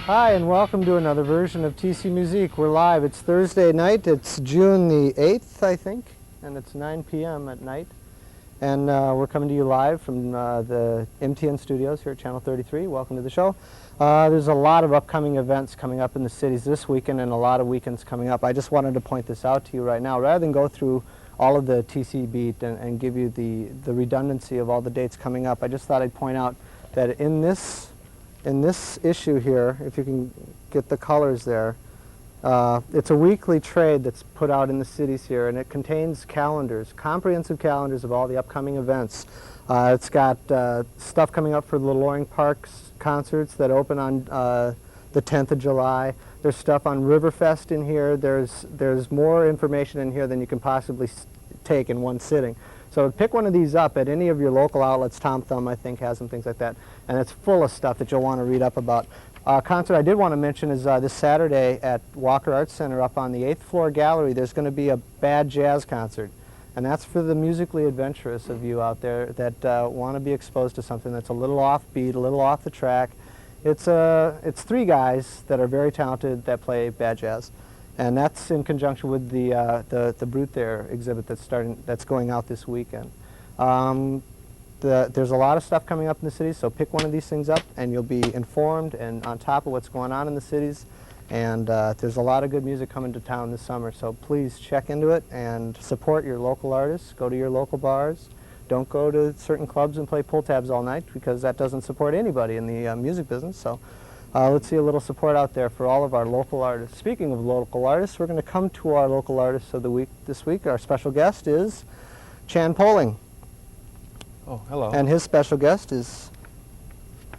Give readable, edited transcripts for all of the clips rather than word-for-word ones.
Hi, and welcome to another version of TC Muzique. We're live. It's Thursday night. It's June the 8th, I think, and it's 9 p.m. at night. And we're coming to you live from the MTN studios here at Channel 33. Welcome to the show. There's a lot of upcoming events coming up in the cities this weekend and a lot of weekends coming up. I just wanted to point this out to you right now. Rather than go through all of the TC beat and give you the redundancy of all the dates coming up, I just thought I'd point out that in this issue here, if you can get the colors there, it's a weekly trade that's put out in the cities here, and it contains calendars, comprehensive calendars of all the upcoming events. It's got stuff coming up for the Loring Park's concerts that open on the 10th of July. There's stuff on Riverfest in here. There's more information in here than you can possibly take in one sitting. So pick one of these up at any of your local outlets. Tom Thumb, I think, has some things like that. And it's full of stuff that you'll want to read up about. Concert I did want to mention is this Saturday at Walker Arts Center up on the 8th floor gallery. There's going to be a bad jazz concert. And that's for the musically adventurous of you out there that want to be exposed to something that's a little offbeat, a little off the track. It's three guys that are very talented that play bad jazz. And that's in conjunction with the Brute There exhibit that's going out this weekend. There's a lot of stuff coming up in the cities, so pick one of these things up and you'll be informed and on top of what's going on in the cities. And there's a lot of good music coming to town this summer, so please check into it and support your local artists. Go to your local bars. Don't go to certain clubs and play pull tabs all night, because that doesn't support anybody in the music business. So let's see a little support out there for all of our local artists. Speaking of local artists, we're going to come to our local artists of the week this week. Our special guest is Chan Poling. Oh, hello. And his special guest is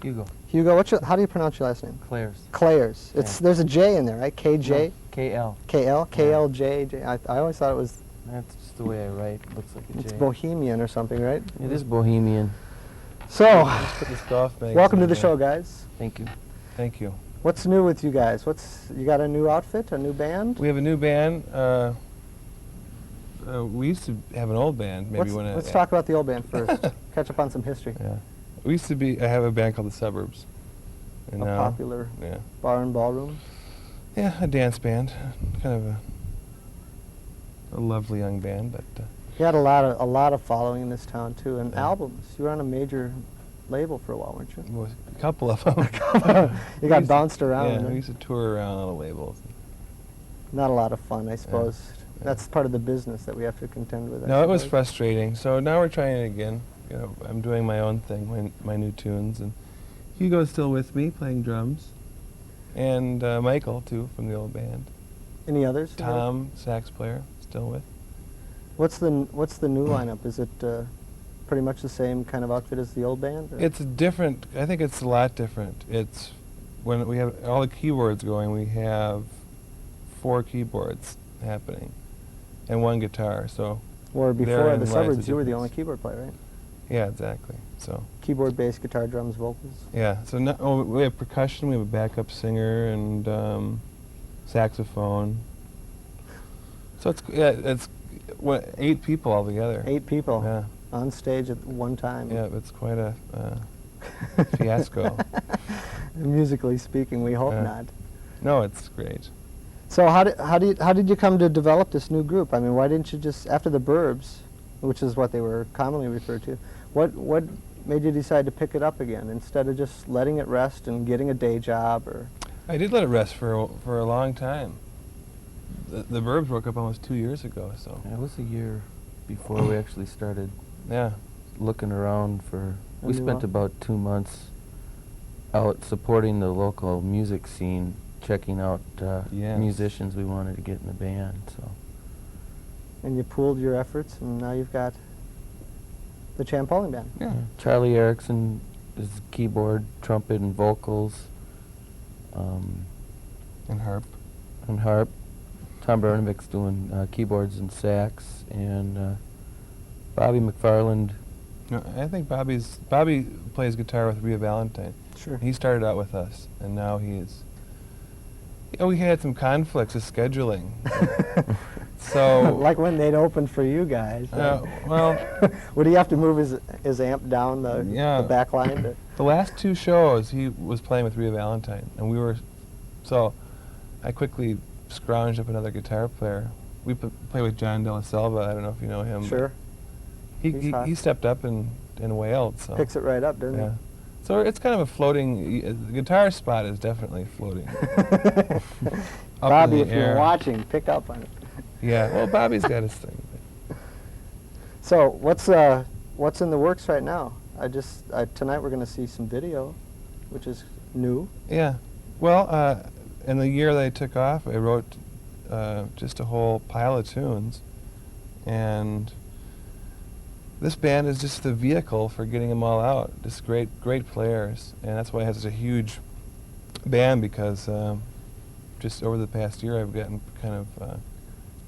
Hugo. Hugo, how do you pronounce your last name? Klaers. Klaers. Yeah. There's a J in there, right? KJ? No, KL. KL? KLJ? I always thought it was... That's just the way I write. It looks like a J. It's Bohemian or something, right? It is Bohemian. So, Put the stuff bags welcome to in the there. show, guys. Thank you. Thank you. What's new with you guys? You got a new outfit, a new band? We have a new band. We used to have an old band. Maybe Let's talk about the old band first. Catch up on some history. Yeah. We used to have a band called the Suburbs. And A now, popular yeah. bar and ballroom. Yeah, a dance band. Kind of a lovely young band, but You had a lot of following in this town too, and Yeah. albums. You were on a major label for a while, weren't you? well, a couple of them. You got bounced around. Yeah, huh? we used to tour around on the labels. Not a lot of fun, I suppose. Yeah. That's part of the business that we have to contend with. I No, it was suppose. frustrating. So now we're trying it again. You know, I'm doing my own thing, my new tunes, and Hugo's still with me playing drums, and Michael too from the old band. Any others? Tom, sax player, still with. What's the new lineup? Is it pretty much the same kind of outfit as the old band? or- It's different. I think it's a lot different. It's when we have all the keyboards going, we have 4 keyboards happening and 1 guitar. So Or before therein the lies Suburbs, the you were the difference. only keyboard player, right? yeah, exactly. So Keyboard, bass, guitar, drums, vocals. yeah. So now we have percussion. We have a backup singer and saxophone. So it's 8 people altogether. 8 people Yeah. on stage at one time. Yeah, it's quite a fiasco. Musically speaking, we hope Yeah. not. No, it's great. So how did you come to develop this new group? I mean, why didn't you just, after the Burbs, which is what they were commonly referred to, what made you decide to pick it up again instead of just letting it rest and getting a day job? Or I did let it rest for a long time. The Burbs broke up almost 2 years ago, so Yeah, it was a year before we actually started yeah. looking around for... A We new spent out- about 2 months out supporting the local music scene, checking out Yes. musicians we wanted to get in the band. So and you pooled your efforts, and now you've got the Chan Poling Band. Yeah. Charlie Erickson is keyboard, trumpet, and vocals, And harp. and harp. Tom Bernevick's doing keyboards and sax, and Bobby McFarland. No, I think Bobby plays guitar with Rhea Valentine. Sure. He started out with us, and now he's... we had some conflicts with scheduling. So... like when they'd opened for you guys. well... Would he have to move his amp down the Yeah. back line? The last 2 shows, he was playing with Rhea Valentine, and we were So I quickly scrounged up another guitar player. We play with John De La Selva. I don't know if you know him. but Sure. He's hot. He stepped up and wailed. So Picks it right up, doesn't yeah. So it's kind of a floating. The guitar spot is definitely floating. it? Up Bobby, in if the you're air. watching, pick up on it. Yeah. Well, Bobby's got his thing. So what's in the works right now? Tonight we're going to see some video, which is new. Yeah. Well, in the year that I took off, I wrote just a whole pile of tunes, and this band is just the vehicle for getting them all out. Just great players, and that's why I have such a huge band, because just over the past year I've gotten kind of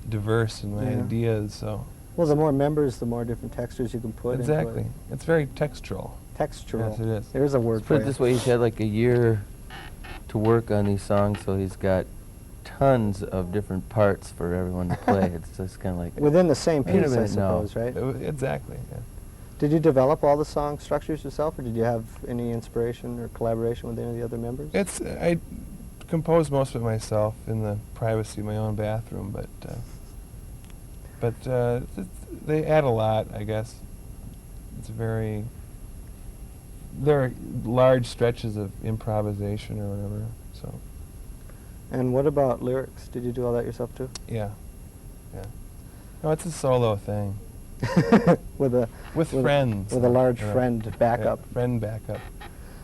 diverse in my Yeah. ideas. So Well, the more members, the more different textures you can put exactly, into it's very textural. it. Textural. Yes, it is. There's a word Let's for put it. it this way, he's had like a year to work on these songs, so he's got tons of different parts for everyone to play. It's just kind of like... Within the same Wait a piece, I minute, no. suppose, right? Exactly. Yeah. Did you develop all the song structures yourself, or did you have any inspiration or collaboration with any of the other members? I compose most of it myself in the privacy of my own bathroom, but they add a lot, I guess. There are large stretches of improvisation or whatever. So And what about lyrics? Did you do all that yourself too? yeah. No, it's a solo thing with with friends. with a large Yeah. friend backup. Yeah, friend backup.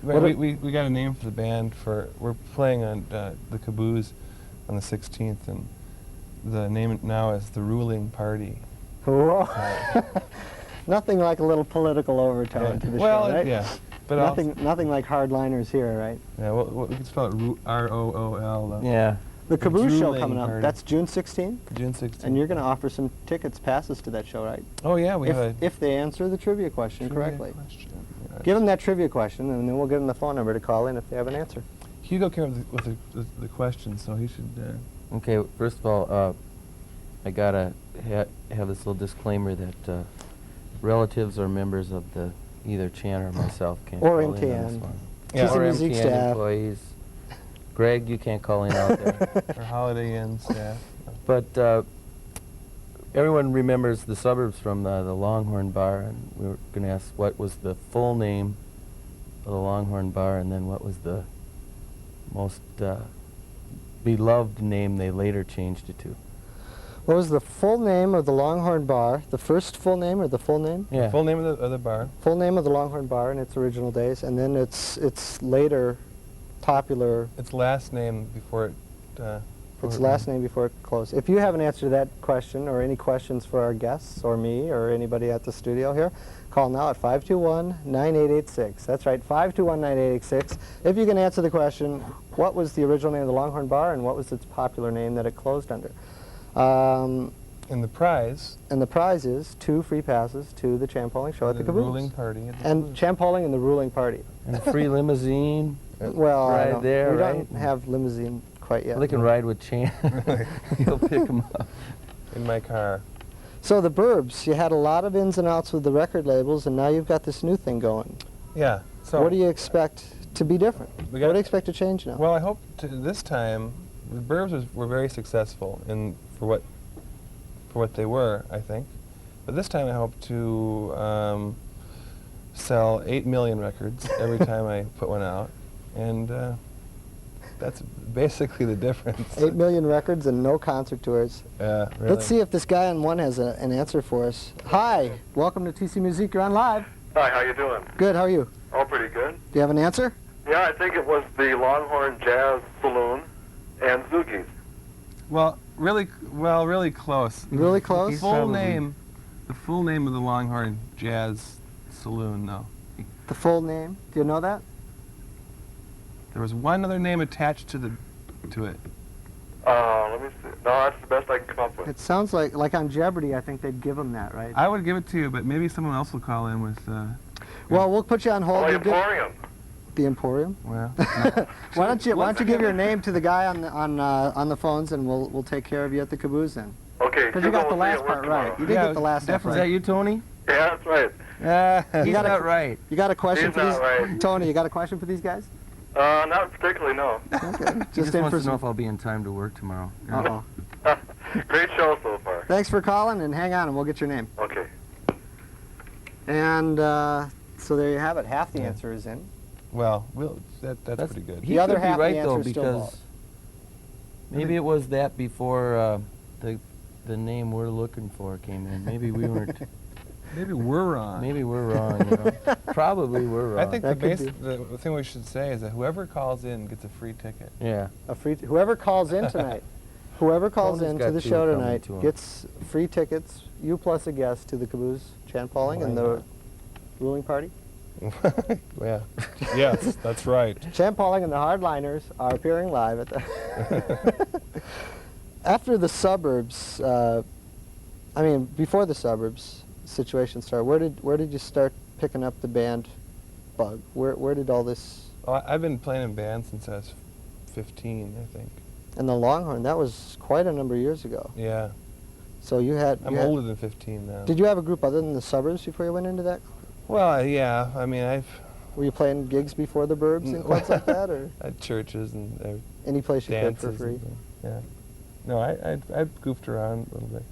What We got a name for the band. We're playing on the Caboose on the 16th, and the name now is the Ruling Party. Whoa. Nothing like a little political overtone to the well, show, right? yeah, but Nothing like hardliners here, right? yeah, well, we can spell it R-O-O-L. Though. Yeah. The Caboose show Drooling coming up, Party. that's June 16th? June 16th. And you're going to offer some tickets, passes to that show, right? Oh yeah, we have a If they answer the trivia question trivia correctly. question. Yeah. Give them that trivia question, and then we'll give them the phone number to call in if they have an answer. Hugo came up with the question, so he should. Okay, first of all, I gotta have this little disclaimer that relatives or members of the either Chan or myself can't Or call in on this MTN. one. Yeah. TC Or Muzique MTN staff. employees. Greg, you can't call in out there. Our Holiday Inn staff. But everyone remembers the suburbs from the Longhorn Bar, and we were going to ask what was the full name of the Longhorn Bar, and then what was the most beloved name they later changed it to. What was the full name of the Longhorn Bar? The first full name or the full name? Yeah. Full name of the bar. Full name of the Longhorn Bar in its original days, and then its later popular, Its last name before it. its last name before it closed. If you have an answer to that question, or any questions for our guests, or me, or anybody at the studio here, call now at 521-9886. That's right, 521-9886. If you can answer the question, what was the original name of the Longhorn Bar, and what was its popular name that it closed under? And the prize. And the prize is 2 free passes to the Champoling show at the Caboose. Ruling Party. At the And Caboose. Champoling and the Ruling Party. And a free limousine. Well, I Right don't- there, we right? don't have limousine quite yet. Well, they can ride with Chan. He'll pick them up. In my car. So the Burbs, you had a lot of ins and outs with the record labels, and now you've got this new thing going. Yeah. So. What do you expect to be different? We What got- do you expect to change now? Well, I hope this time the Burbs were very successful for what they were, I think. But this time I hope to sell 8 million records every time I put one out, and that's basically the difference. 8 million records and no concert tours. Yeah, really. Let's see if this guy on one has an answer for us. Hi, welcome to TC Muzique. You're on live. Hi, how you doing? Good, how are you? Oh, pretty good. Do you have an answer? Yeah, I think it was the Longhorn Jazz Saloon and Zoogies. Well, really close. Really close? The full name of the Longhorn Jazz Saloon, though. The full name? Do you know that? There was one other name attached to it. Let me see. No, that's the best I can come up with. It sounds like on Jeopardy, I think they'd give them that, right? I would give it to you, but maybe someone else will call in with. Well, we'll put you on hold. Oh, You'll give- Emporium. The Emporium. Well, Why don't you give your name to the guy on the phones, and we'll take care of you at the Caboose then. Okay. Because you got the last part right. You did get the last stuff Is that right. you, Tony? Yeah, that's right. He's got a- not right. You got a question He's for these? not right. Tony, you got a question for these guys? Not particularly, no. Okay. He Just just in wants for to know some. if I'll be in time to work tomorrow. Uh-oh. Great show so far. Thanks for calling, and hang on, and we'll get your name. Okay. And so there you have it. Half the Yeah. answer is in. Well, that's pretty good. He The other could half be of the right though, answer is still because false. maybe it was that before the name we're looking for came in. Maybe we weren't. Maybe we're wrong. Maybe we're wrong. You know? Probably we're wrong. I think That could the thing we should say is that whoever calls in gets a free ticket. Yeah. Whoever calls in tonight, whoever calls Tony's in to got the two show coming tonight to him. gets free tickets, you plus a guest, to the Caboose Chan Pauling and the ruling party. Yeah. Yes, that's right. Chan Pauling and the Hardliners are appearing live at the... After the Suburbs, before the Suburbs situation started, where did you start picking up the band bug? Where did all this... Well, I've been playing in bands since I was 15, I think. And the Longhorn, that was quite a number of years ago. Yeah. So you had... I'm older than 15 now. Did you have a group other than the Suburbs before you went into that? Well, yeah. I mean, Were you playing gigs before the Burbs and clubs like that, or at churches and any place you could dances for free? and things. Yeah. No, I've goofed around a little bit.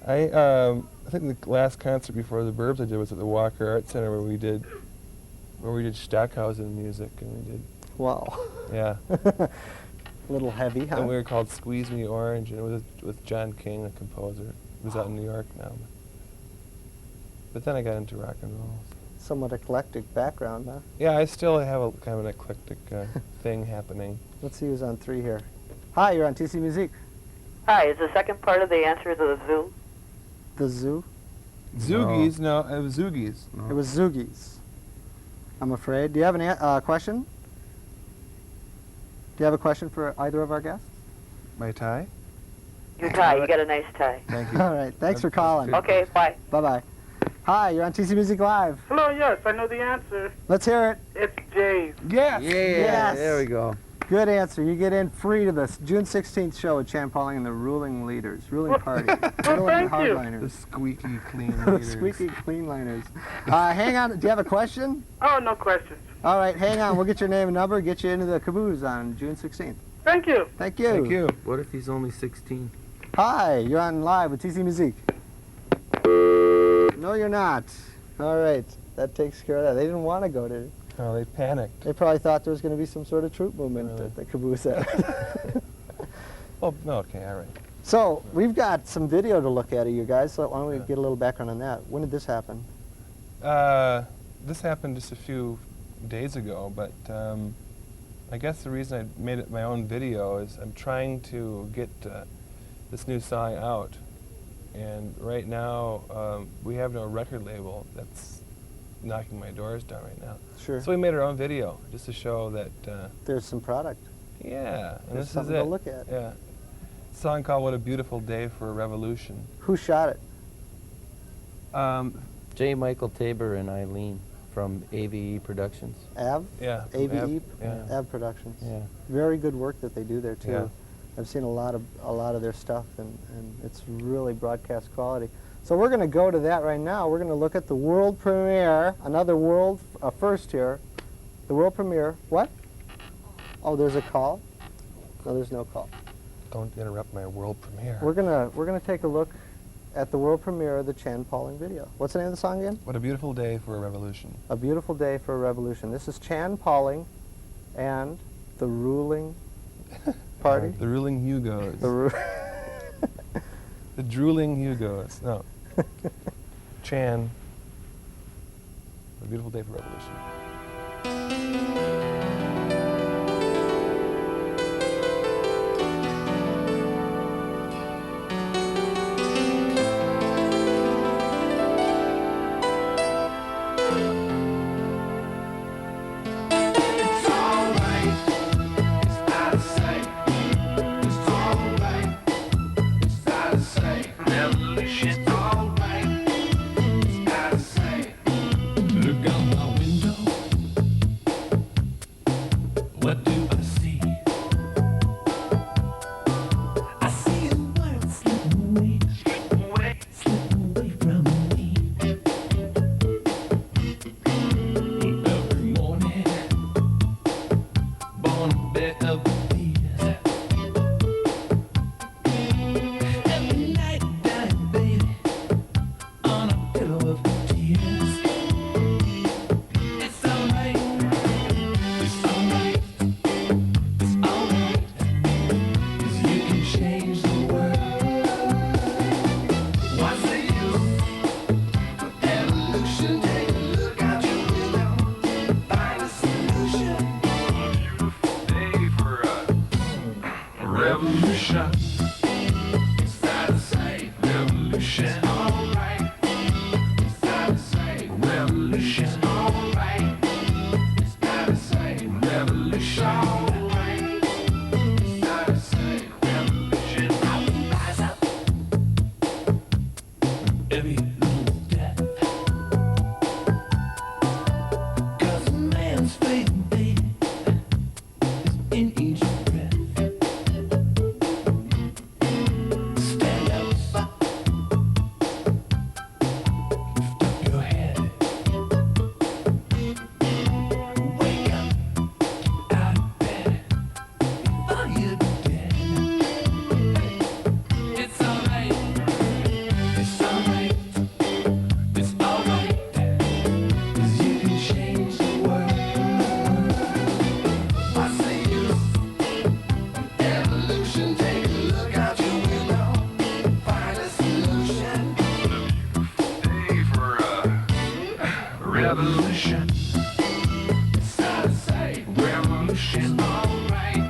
I think the last concert before the Burbs I did was at the Walker Art Center where we did Stockhausen music, and we did, Wow. yeah. A little heavy, huh? And we were called Squeeze Me Orange, and it was with John King, the composer, who's out in New York now. But then I got into rock and roll. Somewhat eclectic background, huh? Yeah, I still have a kind of an eclectic thing happening. Let's see who's on 3 here. Hi, you're on TC Muzique. Hi, is the second part of the answer to the zoo? The Zoo? Zoogies? No, it was Zoogies. It was Zoogies, I'm afraid. Do you have a question? Do you have a question for either of our guests? My tie? Your tie, you got a nice tie. Thank you. All right, thanks for calling. Okay, bye. Bye-bye. Hi, you're on TC Music Live. Hello, yes, I know the answer. Let's hear it. It's Jay's. Yes! Yeah. Yes. There we go. Good answer. You get in free to this June 16th show at Chan Pauling and the ruling party. Well, thank you. The Hardliners. squeaky clean The leaders. squeaky clean liners. Hang on. Do you have a question? Oh, no questions. All right, hang on. We'll get your name and number, get you into the caboose on June 16th. Thank you. Thank you. Thank you. What if he's only 16? Hi, you're on live with TC Musique. No, you're not. All right, that takes care of that. They didn't want to go to. Oh, they panicked. They probably thought there was going to be some sort of troop movement Really? at the caboose. Oh, no, okay, all right. So we've got some video to look at of you guys. So why don't we get a little background on that? When did this happen? This happened just a few days ago, but I guess the reason I made it my own video is I'm trying to get this new song out. And right now, we have no record label that's knocking my doors down right now. Sure. So we made our own video just to show that, There's some product. yeah, and There's this is something it. to look at. Yeah. A song called What a Beautiful Day for a Revolution. Who shot it? J. Michael Tabor and Eileen from AVE Productions. Av? Yeah. AVE? Yeah. Av Productions. Yeah. Very good work that they do there too. Yeah. I've seen a lot of their stuff, and it's really broadcast quality. So we're going to go to that right now. We're going to look at the world premiere, another world first here. The world premiere. What? Oh, there's a call? No, there's no call. Don't interrupt my world premiere. We're gonna take a look at the world premiere of the Chan Pauling video. What's the name of the song again? What a Beautiful Day for a Revolution. A Beautiful Day for a Revolution. This is Chan Pauling and the ruling party. The ruling Hugos. The drooling Hugos. No. Chan. A Beautiful Day for Revolution. Look out my window. Revolution. It's fair to say, revolution. Alright. It's fair to say, revolution. Alright. It's fair to say, revolution. Alright. It's fair to say, revolution. Rise up. Every little death. 'Cause a man's fate and death is in each breath. Stand up, lift up your head. Wake up out of bed before you're dead. It's alright. It's alright. It's alright. 'Cause you can change the world. What's the use? Evolution, take a look out your window. Find a solution. Day for a revolution. It's time to say revolution, alright.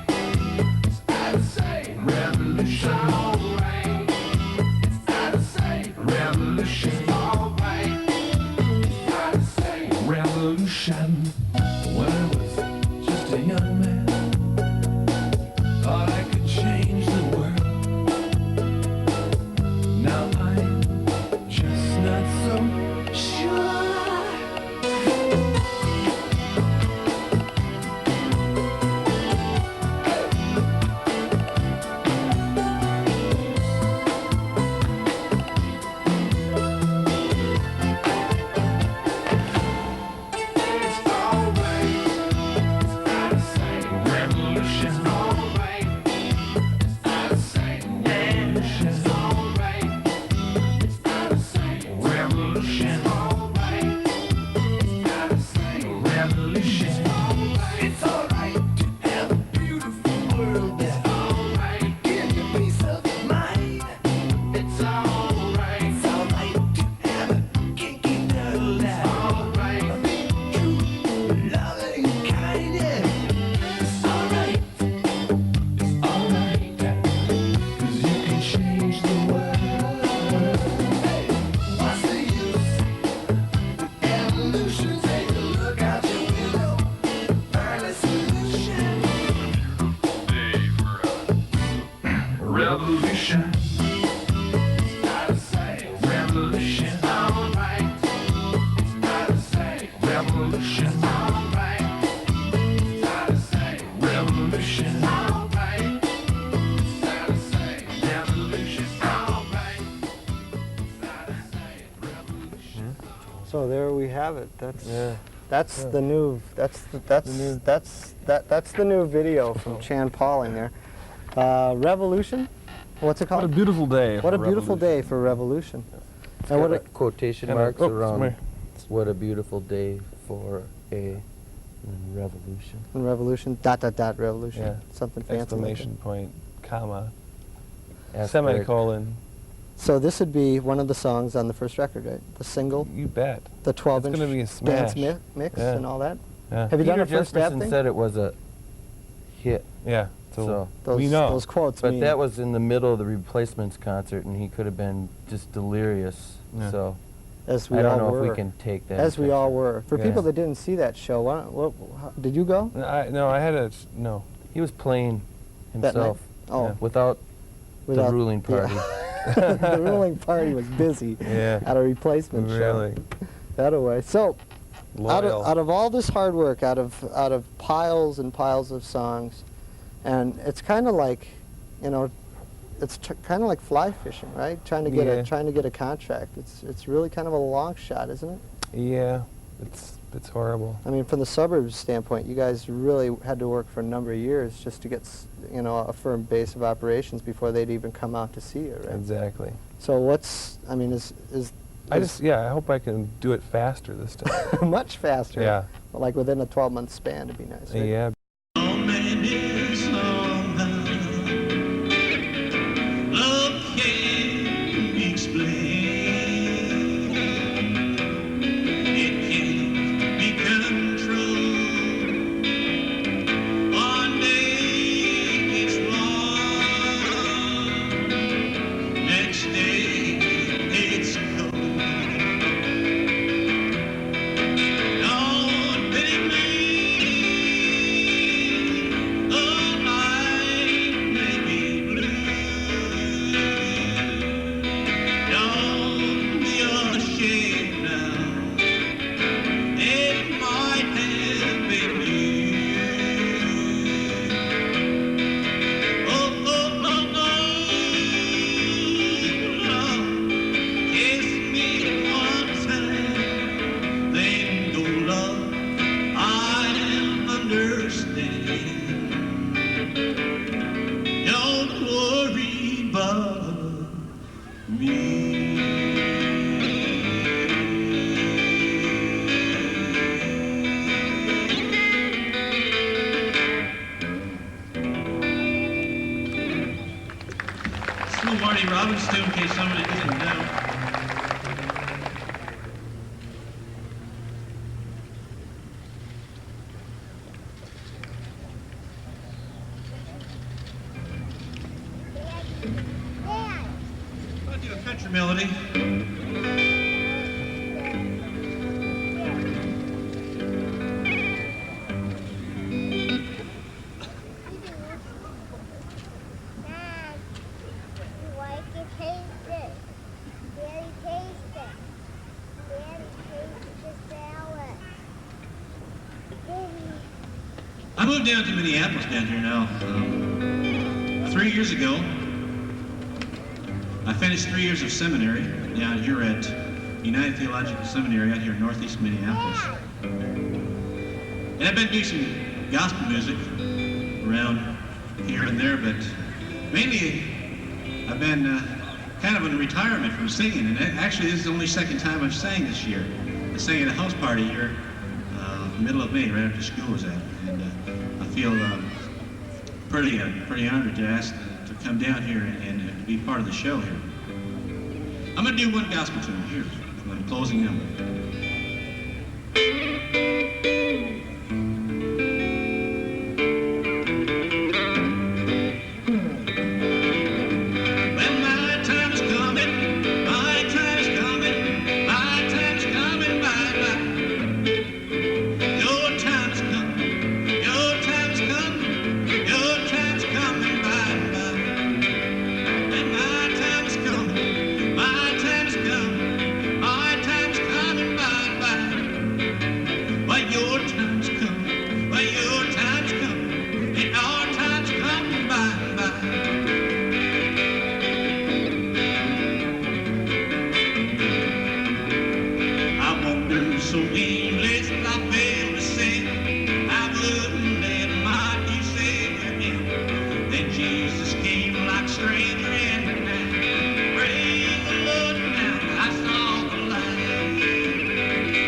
It's time to say revolution, alright. It's time to say revolution, alright. It's time to say revolution. When I was just a young man, thought I could change the world. Now I'm just not so sure. It's alright. It's time to say revolution, alright. It's time to say revolution, alright. It's time to say revolution, alright. It's time to say revolution, alright. It's alright to have a beautiful world. It's alright. Give you peace of mind. It's alright. It's alright to have a kinky little life. Alright. True, loving, kind. It's alright. It's alright. 'Cause you can change the world. Hey, what's the use? Evolution, take a look out your window. Find a solution. Day for a revolution. It's time to say revolution, alright. It's time to say revolution, alright. It's time to say revolution, alright. It's time to say revolution, alright. It's time to say revolution. So there we have it. That's Yeah. that's the new that's the new video from Chan Pauling there. Revolution. What's it What a called? beautiful day. What a for beautiful revolution. day for revolution. It's And got what a, like quotation Kinda- marks oh, around. sorry. What a beautiful day for a revolution. revolution. Dot dot dot revolution. Yeah. Something fancy. like that. Exclamation point, comma, Ask semicolon. So this would be one of the songs on the first record, right? The single, You bet. the 12-inch gonna be a dance smash. mix Yeah. and all that. Yeah. Have you done Peter a first stab Jesperson thing? said it was a hit, Yeah. so. Those, we know. those quotes But mean that was in the middle of the Replacements concert, and he could have been just delirious. Yeah. So as we I all don't know were. if we can take that. As we all picture. were. For Yeah. people that didn't see that show, did you go? No, I had a no. He was playing That night? himself Oh, Yeah. without the ruling yeah. party. The ruling party was busy Yeah. at a replacement Really. show. That away. So, Loyal. out of all this hard work, out of piles and piles of songs, and it's kind of like, you know, it's kind of like fly fishing, right? Trying to get Yeah. a contract. It's really kind of a long shot, isn't it? Yeah. It's horrible. I mean, from the suburbs standpoint, you guys really had to work for a number of years just to get, you know, a firm base of operations before they'd even come out to see you, right? Exactly. So what's, I mean, is I hope I can do it faster this time. much faster. Yeah. Like within a 12-month span to be nice. Right? Yeah. above me. It's a little Marty Robbins tune in case somebody didn't know. I'll do a country melody. I moved down to Minneapolis down here now 3 years ago. I finished 3 years of seminary down here at United Theological Seminary out here in northeast Minneapolis. And I've been doing some gospel music around here and there, but mainly I've been kind of in retirement from singing. And actually this is the only second time I've sang this year. I sang at a house party here in the middle of May, right after school was out. And I feel pretty honored to ask to come down here and to be part of the show here. I'm going to do one gospel tune here, my closing number. When my time is coming, my time is coming, my time is coming, bye-bye. Your time is coming, your time is coming, your time is coming, bye-bye. When my time is coming, my time is coming, my time is coming, bye-bye. Well, your time's coming, well, your time's coming, and our time's coming, bye-bye. I won't do so aimless, I fail to sing. I wouldn't let my new Savior in. Then Jesus came like a stranger in the night. Praise the Lord now, I saw the light.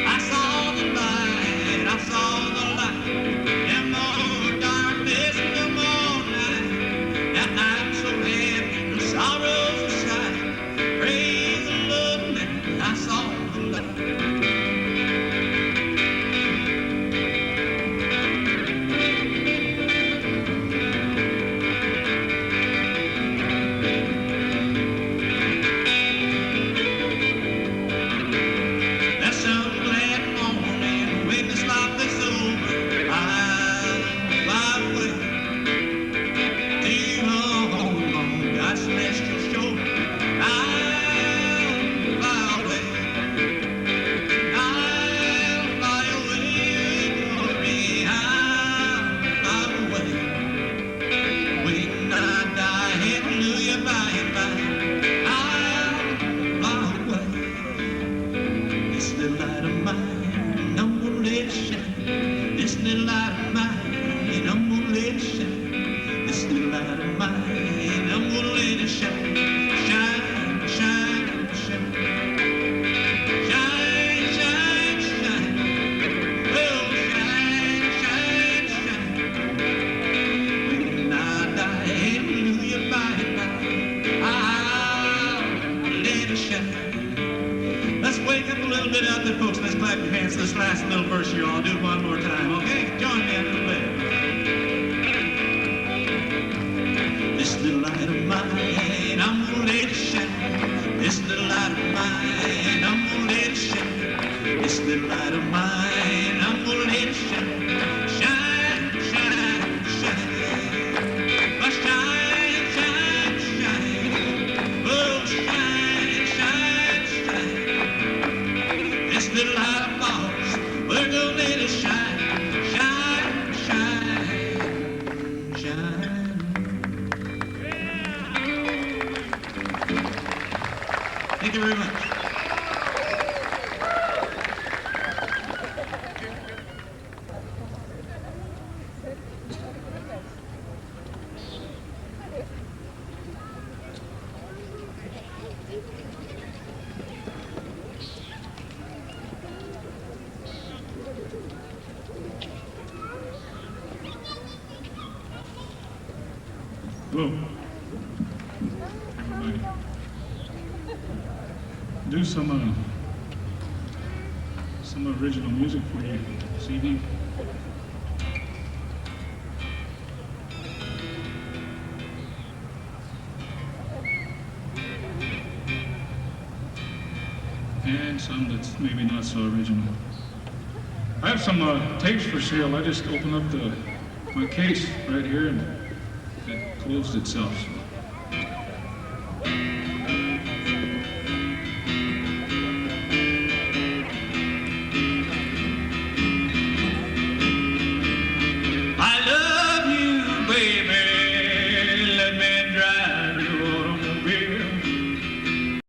I saw the light, I saw the light. No more darkness, no more night. Now I'm so happy, no sorrows aside. Praise the Lord now, I saw the light. That's some glad morning when this life is over. I'll fly away to home on God's celestial shore. I'll fly away. I'll fly away, glory. I'll fly away. When I die, hallelujah, by and by, I'll fly away. This little light of mine, I'm gonna let it shine. This little light of mine, I'm gonna let it shine. This little light of mine, I'm gonna let it shine. Shine, shine, shine. Shine, shine, shine. Oh, shine, shine, shine. When I die, hallelujah, by and by, I'll let it shine. Let's wake up a little bit out there, folks. Let's clap your hands this last little verse here. I'll do it one more time, okay? Join me a little bit. This little light of mine, I'm gonna let it shine. This little light of mine, I'm gonna let it shine. This little light of mine, I'm gonna let it shine. Shine, shine, shine. Oh, shine, shine, shine. Oh, shine, shine, shine. This little light of ours, we're gonna let it shine. Shine, shine, shine. Thank you very much. Hello, everybody. Do some original music for you this evening. And some that's maybe not so original. I have some tapes for sale. I just opened up my case right here and it closed itself. So